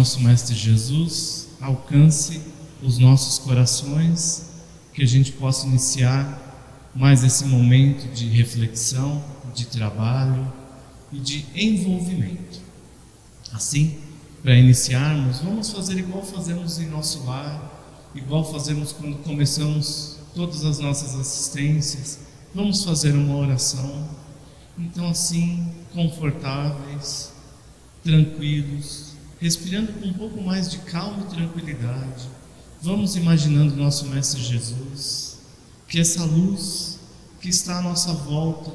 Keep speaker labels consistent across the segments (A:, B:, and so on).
A: nosso Mestre Jesus alcance os nossos corações, que a gente possa iniciar mais esse momento de reflexão, de trabalho e de envolvimento. Assim, para iniciarmos, vamos fazer igual fazemos em nosso lar, igual fazemos quando começamos todas as nossas assistências. Vamos fazer uma oração. Então, assim, confortáveis, tranquilos, respirando com um pouco mais de calma e tranquilidade, vamos imaginando nosso Mestre Jesus, que essa luz que está à nossa volta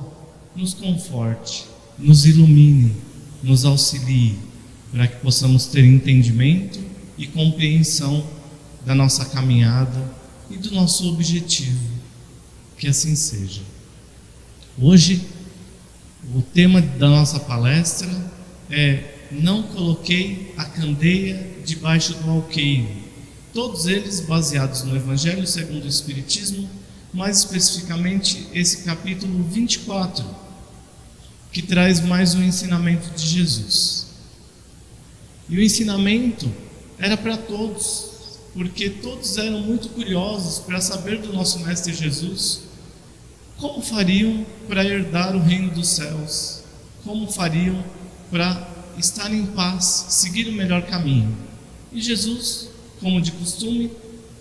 A: nos conforte, nos ilumine, nos auxilie, para que possamos ter entendimento e compreensão da nossa caminhada e do nosso objetivo. Que assim seja. Hoje, o tema da nossa palestra é: não coloquei a candeia debaixo do alqueire. Todos eles baseados no Evangelho segundo o Espiritismo, mais especificamente esse capítulo 24, que traz mais um ensinamento de Jesus. E o ensinamento era para todos, porque todos eram muito curiosos para saber do nosso Mestre Jesus como fariam para herdar o reino dos céus, como fariam para estar em paz, seguir o melhor caminho. E Jesus, como de costume,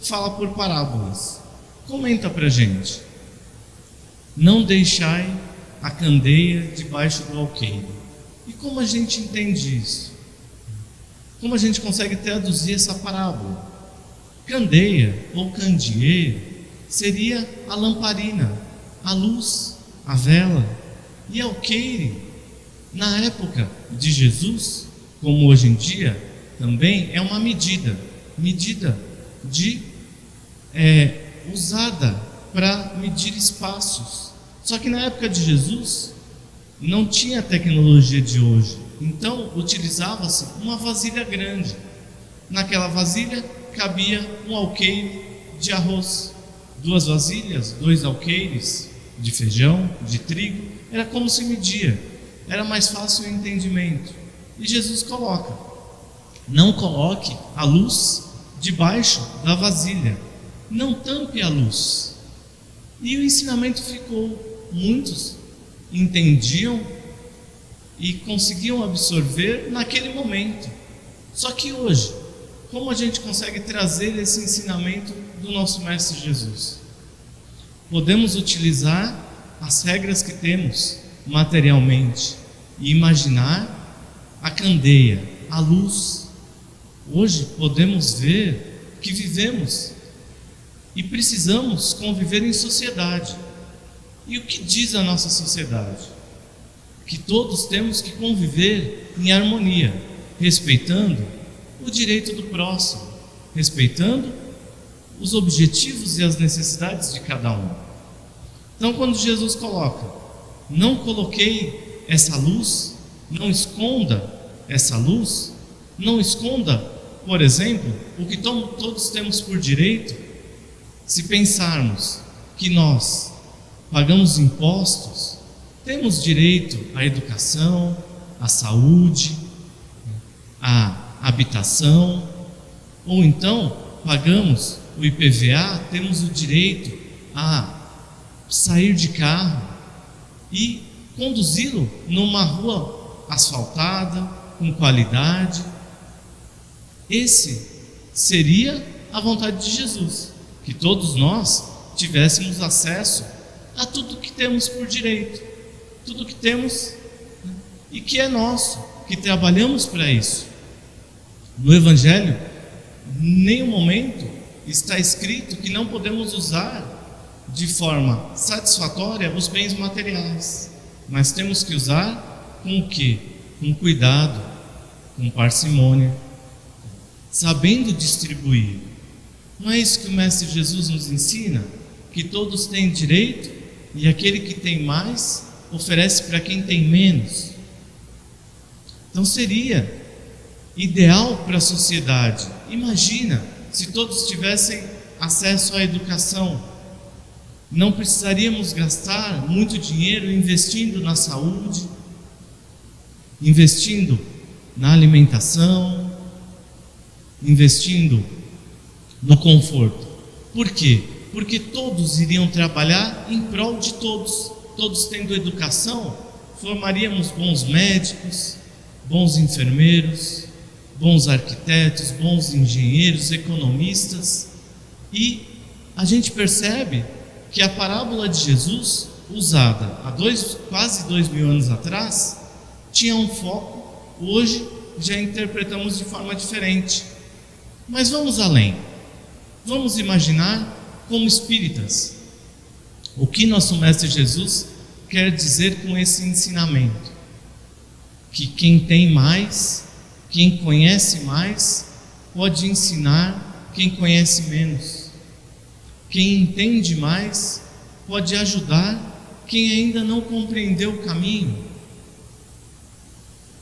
A: fala por parábolas. Comenta para a gente: não deixai a candeia debaixo do alqueire. E como a gente entende isso? Como a gente consegue traduzir essa parábola? Candeia ou candeeiro seria a lamparina, a luz, a vela. E alqueire, na época de Jesus, como hoje em dia, também é uma medida usada para medir espaços. Só que na época de Jesus não tinha a tecnologia de hoje, então utilizava-se uma vasilha grande. Naquela vasilha cabia um alqueire de arroz, 2 vasilhas, 2 alqueires de feijão, de trigo. Era como se media, era mais fácil o entendimento. E Jesus coloca: não coloque a luz debaixo da vasilha, não tampe a luz. E o ensinamento ficou. Muitos entendiam e conseguiam absorver naquele momento. Só que hoje, como a gente consegue trazer esse ensinamento do nosso Mestre Jesus? Podemos utilizar as regras que temos materialmente e imaginar a candeia, a luz. Hoje podemos ver que vivemos e precisamos conviver em sociedade. E o que diz a nossa sociedade? Que todos temos que conviver em harmonia, respeitando o direito do próximo, respeitando os objetivos e as necessidades de cada um. Então, quando Jesus coloca: não coloquei essa luz, não esconda essa luz, não esconda, por exemplo, o que todos temos por direito. Se pensarmos que nós pagamos impostos, temos direito à educação, à saúde, à habitação, ou então pagamos o IPVA, temos o direito a sair de carro e conduzi-lo numa rua asfaltada, com qualidade. Esse seria a vontade de Jesus, que todos nós tivéssemos acesso a tudo que temos por direito, tudo que temos e que é nosso, que trabalhamos para isso. No Evangelho, em nenhum momento está escrito que não podemos usar de forma satisfatória os bens materiais, mas temos que usar com o quê? Com cuidado, com parcimônia, sabendo distribuir. Não é isso que o Mestre Jesus nos ensina? Que todos têm direito e aquele que tem mais oferece para quem tem menos. Então seria ideal para a sociedade. Imagina se todos tivessem acesso à educação. Não precisaríamos gastar muito dinheiro investindo na saúde, investindo na alimentação, investindo no conforto. Por quê? Porque todos iriam trabalhar em prol de todos. Todos tendo educação, formaríamos bons médicos, bons enfermeiros, bons arquitetos, bons engenheiros, economistas. E a gente percebe que a parábola de Jesus, usada há quase 2000 anos atrás, tinha um foco. Hoje já interpretamos de forma diferente. Mas vamos além. Vamos imaginar como espíritas o que nosso Mestre Jesus quer dizer com esse ensinamento: que quem tem mais, quem conhece mais, pode ensinar quem conhece menos. Quem entende mais pode ajudar quem ainda não compreendeu o caminho,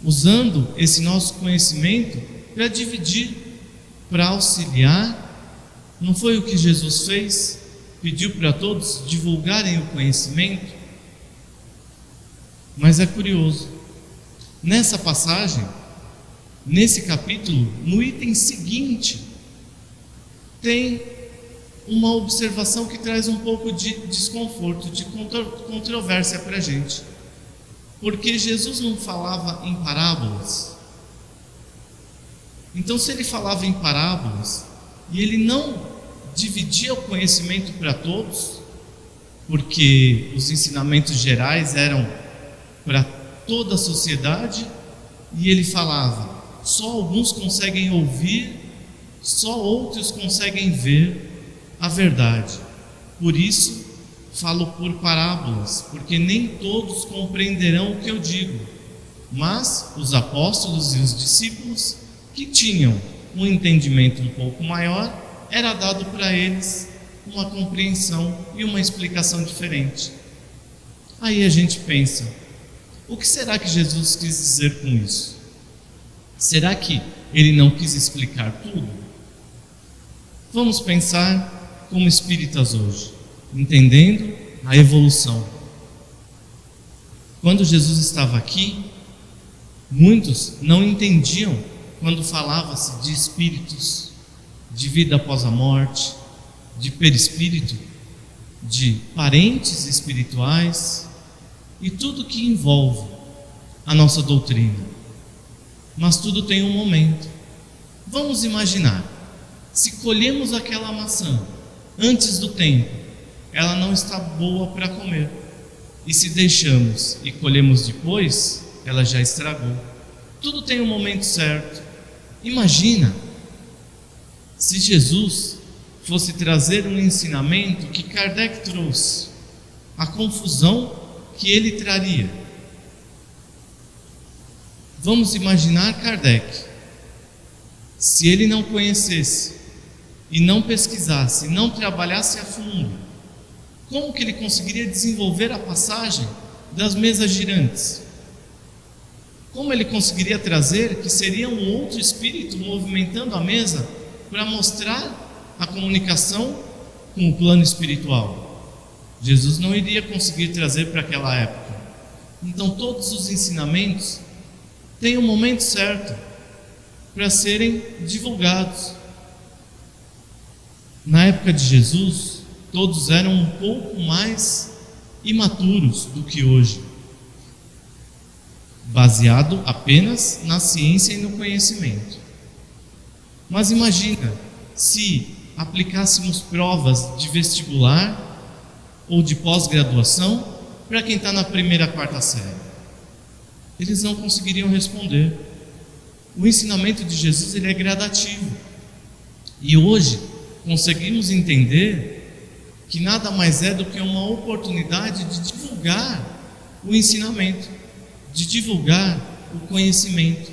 A: usando esse nosso conhecimento para dividir, para auxiliar. Não foi o que Jesus fez? Pediu para todos divulgarem o conhecimento? Mas é curioso, nessa passagem, nesse capítulo, no item seguinte, tem uma observação que traz um pouco de desconforto, de controvérsia para a gente. Porque Jesus não falava em parábolas. Então, se ele falava em parábolas e ele não dividia o conhecimento para todos, porque os ensinamentos gerais eram para toda a sociedade, e ele falava: só alguns conseguem ouvir, só outros conseguem ver a verdade. Por isso falo por parábolas, porque nem todos compreenderão o que eu digo. Mas os apóstolos e os discípulos que tinham um entendimento um pouco maior, era dado para eles uma compreensão e uma explicação diferente. Aí a gente pensa: o que será que Jesus quis dizer com isso? Será que ele não quis explicar tudo? Vamos pensar como espíritas hoje, entendendo a evolução. Quando Jesus estava aqui, muitos não entendiam quando falava-se de espíritos, de vida após a morte, de perispírito, de parentes espirituais e tudo que envolve a nossa doutrina. Mas tudo tem um momento. Vamos imaginar, se colhemos aquela maçã antes do tempo, ela não está boa para comer. E se deixamos e colhemos depois, ela já estragou. Tudo tem um momento certo. Imagina se Jesus fosse trazer um ensinamento que Kardec trouxe, a confusão que ele traria. Vamos imaginar Kardec, se ele não conhecesse e não pesquisasse, não trabalhasse a fundo, como que ele conseguiria desenvolver a passagem das mesas girantes? Como ele conseguiria trazer que seria um outro espírito movimentando a mesa para mostrar a comunicação com o plano espiritual? Jesus não iria conseguir trazer para aquela época. Então todos os ensinamentos têm um momento certo para serem divulgados. Na época de Jesus, todos eram um pouco mais imaturos do que hoje, baseado apenas na ciência e no conhecimento. Mas imagina se aplicássemos provas de vestibular ou de pós-graduação para quem está na primeira, quarta série. Eles não conseguiriam responder. O ensinamento de Jesus, ele é gradativo. E hoje conseguimos entender que nada mais é do que uma oportunidade de divulgar o ensinamento, de divulgar o conhecimento.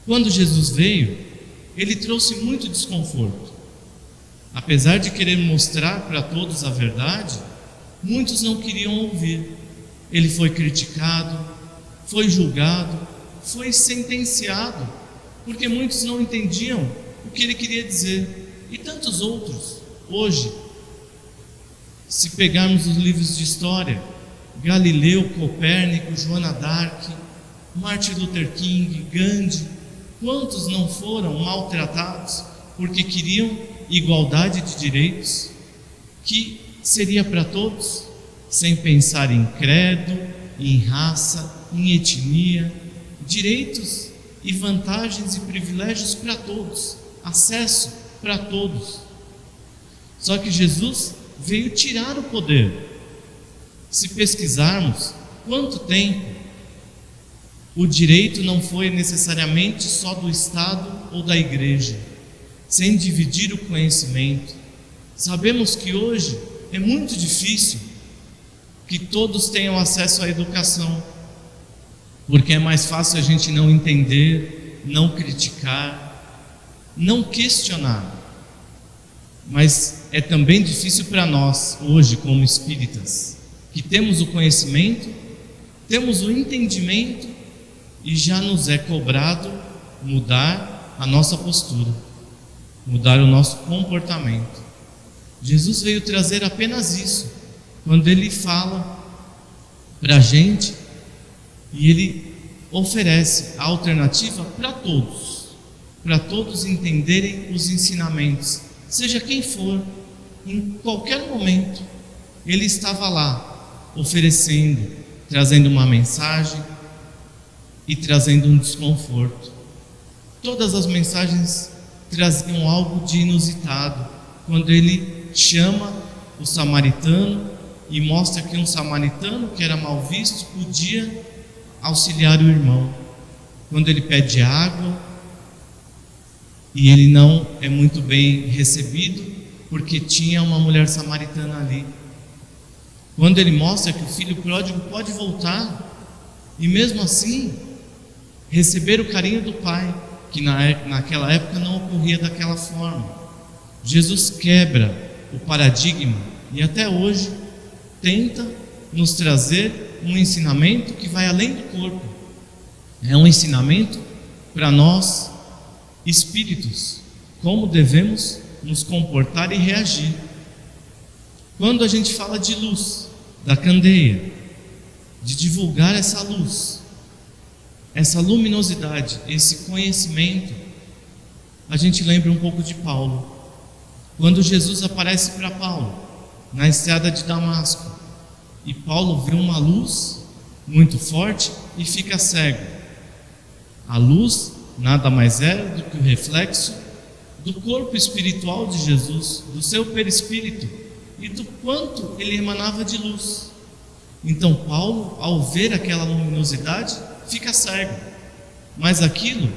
A: Quando Jesus veio, ele trouxe muito desconforto. Apesar de querer mostrar para todos a verdade, muitos não queriam ouvir. Ele foi criticado, foi julgado, foi sentenciado, porque muitos não entendiam o que ele queria dizer. E tantos outros, hoje, se pegarmos os livros de história, Galileu, Copérnico, Joana d'Arc, Martin Luther King, Gandhi, Quantos não foram maltratados porque queriam igualdade de direitos, que seria para todos, sem pensar em credo, em raça, em etnia, direitos e vantagens e privilégios para todos, acesso para todos. Só que Jesus veio tirar o poder. Se pesquisarmos quanto tempo, o direito não foi necessariamente só do Estado ou da igreja, sem dividir o conhecimento. Sabemos que hoje é muito difícil que todos tenham acesso à educação, porque é mais fácil a gente não entender, não criticar, não questionar. Mas é também difícil para nós, hoje, como espíritas, que temos o conhecimento, temos o entendimento e já nos é cobrado mudar a nossa postura, mudar o nosso comportamento. Jesus veio trazer apenas isso, quando Ele fala para a gente e Ele oferece a alternativa para todos entenderem os ensinamentos, seja quem for, em qualquer momento. Ele estava lá, oferecendo, trazendo uma mensagem e trazendo um desconforto. Todas as mensagens traziam algo de inusitado. Quando Ele chama o samaritano e mostra que um samaritano que era mal visto podia auxiliar o irmão. Quando Ele pede água e ele não é muito bem recebido porque tinha uma mulher samaritana ali. Quando Ele mostra que o filho pródigo pode voltar e mesmo assim receber o carinho do pai, que naquela época não ocorria daquela forma. Jesus quebra o paradigma e até hoje tenta nos trazer um ensinamento que vai além do corpo. É um ensinamento para nós espíritos, como devemos nos comportar e reagir. Quando a gente fala de luz, da candeia, de divulgar essa luz, essa luminosidade, esse conhecimento, a gente lembra um pouco de Paulo. Quando Jesus aparece para Paulo na estrada de Damasco e Paulo vê uma luz muito forte e fica cego. A luz nada mais era do que o reflexo do corpo espiritual de Jesus, do seu perispírito e do quanto ele emanava de luz. Então Paulo, ao ver aquela luminosidade, fica cego. Mas aquilo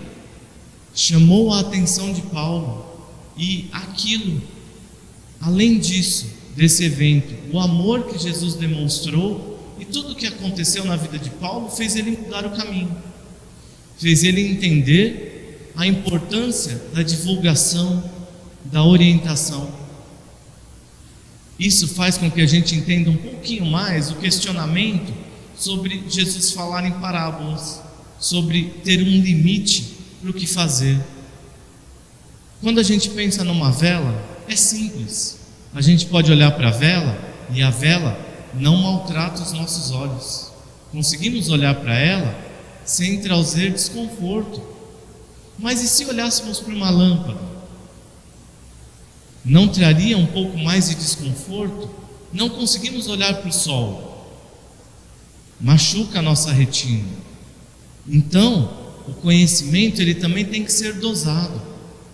A: chamou a atenção de Paulo, e aquilo, além disso, desse evento, o amor que Jesus demonstrou e tudo o que aconteceu na vida de Paulo fez ele mudar o caminho, fez ele entender a importância da divulgação, da orientação. Isso faz com que a gente entenda um pouquinho mais o questionamento sobre Jesus falar em parábolas, sobre ter um limite para o que fazer. Quando a gente pensa numa vela, é simples. A gente pode olhar para a vela e a vela não maltrata os nossos olhos. Conseguimos olhar para ela sem trazer desconforto. Mas e se olhássemos para uma lâmpada? Não traria um pouco mais de desconforto? Não conseguimos olhar para o sol. Machuca a nossa retina. Então, o conhecimento ele também tem que ser dosado.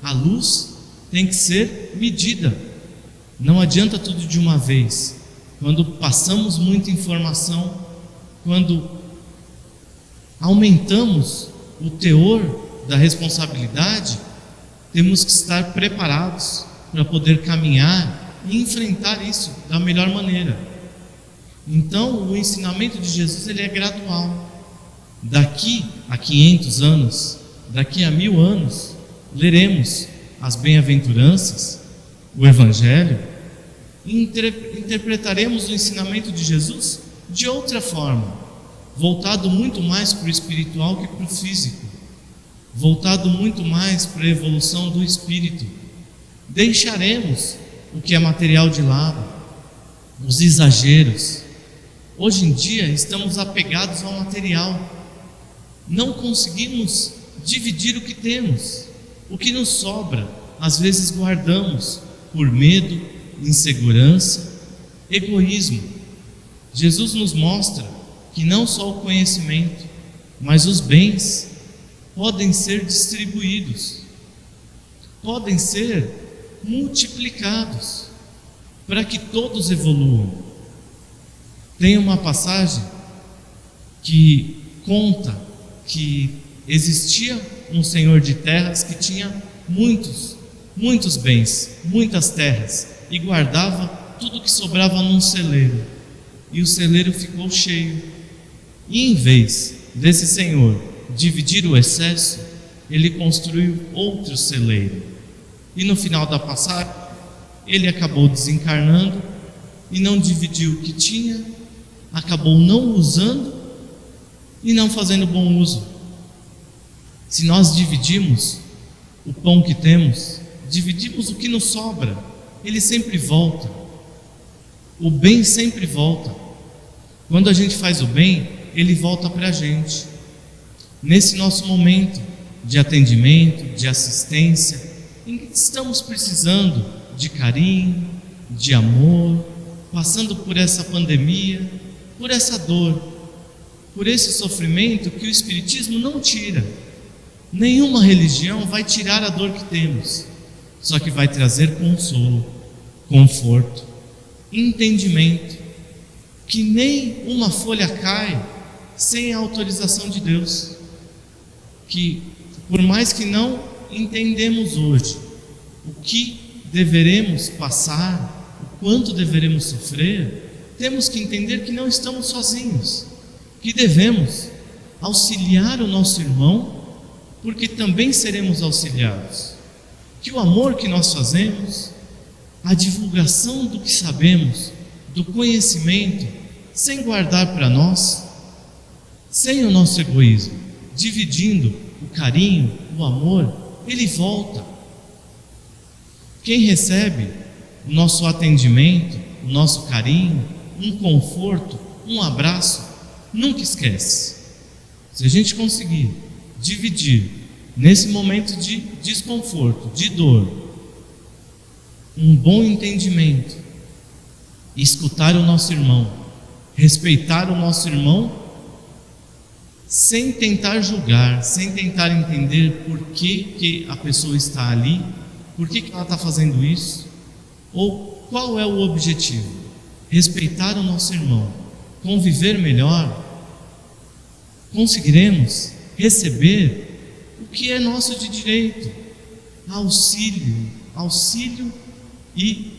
A: A luz tem que ser medida. Não adianta tudo de uma vez. Quando passamos muita informação, quando aumentamos o teor da responsabilidade, temos que estar preparados para poder caminhar e enfrentar isso da melhor maneira. Então, o ensinamento de Jesus ele é gradual. Daqui a 500 anos, daqui a 1000 anos, leremos as bem-aventuranças, o Evangelho, e interpretaremos o ensinamento de Jesus de outra forma, voltado muito mais para o espiritual que para o físico, voltado muito mais para a evolução do espírito. Deixaremos o que é material de lado, os exageros. Hoje em dia estamos apegados ao material, não conseguimos dividir o que temos, o que nos sobra, às vezes guardamos por medo, insegurança, egoísmo. Jesus nos mostra que não só o conhecimento, mas os bens podem ser distribuídos, podem ser multiplicados, para que todos evoluam. Tem uma passagem que conta que existia um senhor de terras que tinha muitos bens, muitas terras, e guardava tudo que sobrava num celeiro, e o celeiro ficou cheio. E em vez desse senhor dividir o excesso, ele construiu outro celeiro, e no final da passagem ele acabou desencarnando e não dividiu o que tinha, acabou não usando e não fazendo bom uso. Se nós dividimos o pão que temos, dividimos o que nos sobra, ele sempre volta. O bem sempre volta. Quando a gente faz o bem, ele volta para a gente. Nesse nosso momento de atendimento, de assistência, em que estamos precisando de carinho, de amor, passando por essa pandemia, por essa dor, por esse sofrimento que o Espiritismo não tira. Nenhuma religião vai tirar a dor que temos, só que vai trazer consolo, conforto, entendimento, que nem uma folha cai sem a autorização de Deus, que por mais que não entendemos hoje o que deveremos passar, o quanto deveremos sofrer, temos que entender que não estamos sozinhos, que devemos auxiliar o nosso irmão, porque também seremos auxiliados, que o amor que nós fazemos, a divulgação do que sabemos, do conhecimento, sem guardar para nós, sem o nosso egoísmo, dividindo o carinho, o amor, ele volta. Quem recebe o nosso atendimento, o nosso carinho, um conforto, um abraço, nunca esquece. Se a gente conseguir dividir nesse momento de desconforto, de dor, um bom entendimento, escutar o nosso irmão, respeitar o nosso irmão, sem tentar julgar, sem tentar entender por que a pessoa está ali, por que ela está fazendo isso, ou qual é o objetivo. Respeitar o nosso irmão, conviver melhor, conseguiremos receber o que é nosso de direito: auxílio e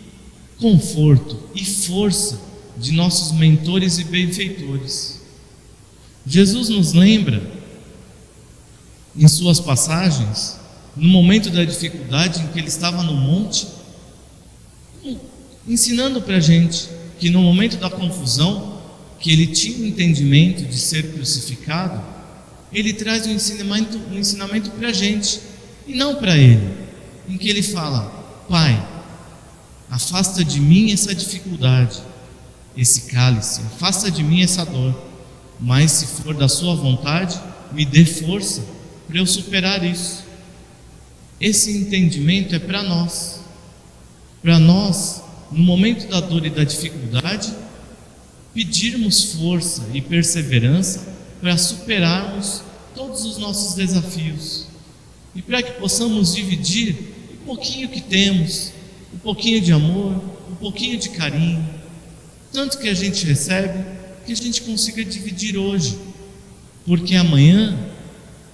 A: conforto e força de nossos mentores e benfeitores. Jesus nos lembra em suas passagens, no momento da dificuldade em que ele estava no monte, ensinando para a gente que no momento da confusão, que ele tinha o entendimento de ser crucificado, ele traz um ensinamento para a gente, e não para ele, em que ele fala: Pai, afasta de mim essa dificuldade, esse cálice, afasta de mim essa dor, mas se for da sua vontade, me dê força para eu superar isso. Esse entendimento é para nós, no momento da dor e da dificuldade, pedirmos força e perseverança para superarmos todos os nossos desafios, e para que possamos dividir um pouquinho que temos, um pouquinho de amor, um pouquinho de carinho, tanto que a gente recebe, que a gente consiga dividir hoje, porque amanhã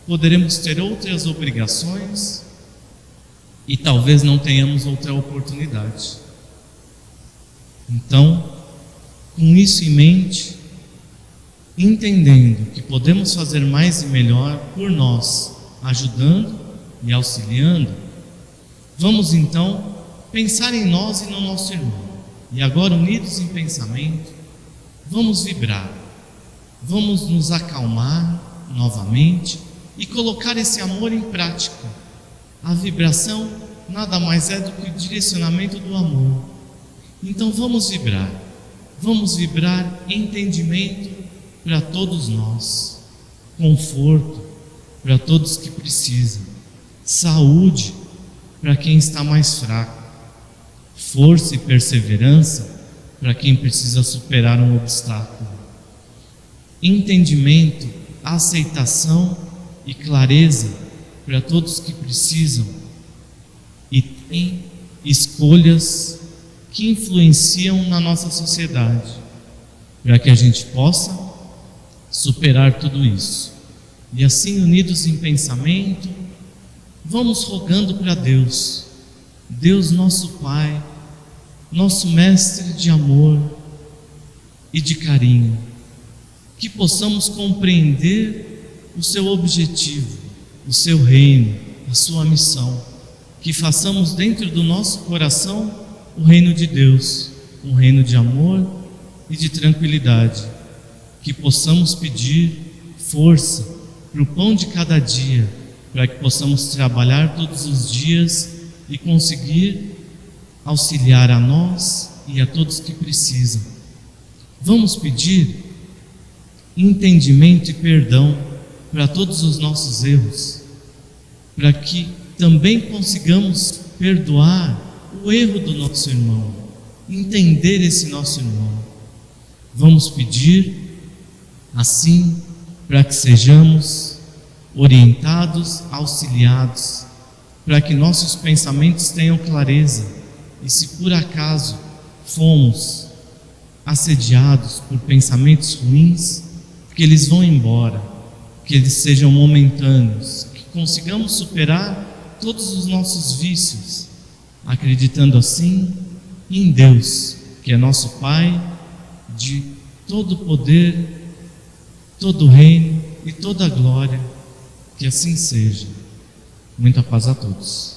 A: poderemos ter outras obrigações e talvez não tenhamos outra oportunidade. Então, com isso em mente, entendendo que podemos fazer mais e melhor por nós, ajudando e auxiliando, vamos então pensar em nós e no nosso irmão. E agora, unidos em pensamento, vamos vibrar, vamos nos acalmar novamente e colocar esse amor em prática. A vibração nada mais é do que o direcionamento do amor. Então vamos vibrar entendimento para todos nós, conforto, para todos que precisam, saúde para quem está mais fraco, força e perseverança para quem precisa superar um obstáculo, entendimento, aceitação e clareza para todos que precisam, e tem escolhas que influenciam na nossa sociedade, para que a gente possa superar tudo isso. E assim, unidos em pensamento, vamos rogando para Deus, Deus nosso Pai, nosso Mestre de amor e de carinho, que possamos compreender o seu objetivo, o seu reino, a sua missão, que façamos dentro do nosso coração o reino de Deus, um reino de amor e de tranquilidade, que possamos pedir força para o pão de cada dia, para que possamos trabalhar todos os dias e conseguir auxiliar a nós e a todos que precisam. Vamos pedir entendimento e perdão para todos os nossos erros, para que também consigamos perdoar o erro do nosso irmão, entender esse nosso irmão. Vamos pedir assim para que sejamos orientados, auxiliados, para que nossos pensamentos tenham clareza, e se por acaso fomos assediados por pensamentos ruins, que eles vão embora, que eles sejam momentâneos, que consigamos superar todos os nossos vícios, acreditando assim em Deus, que é nosso Pai de todo o poder, todo o reino e toda a glória. Que assim seja. Muita paz a todos.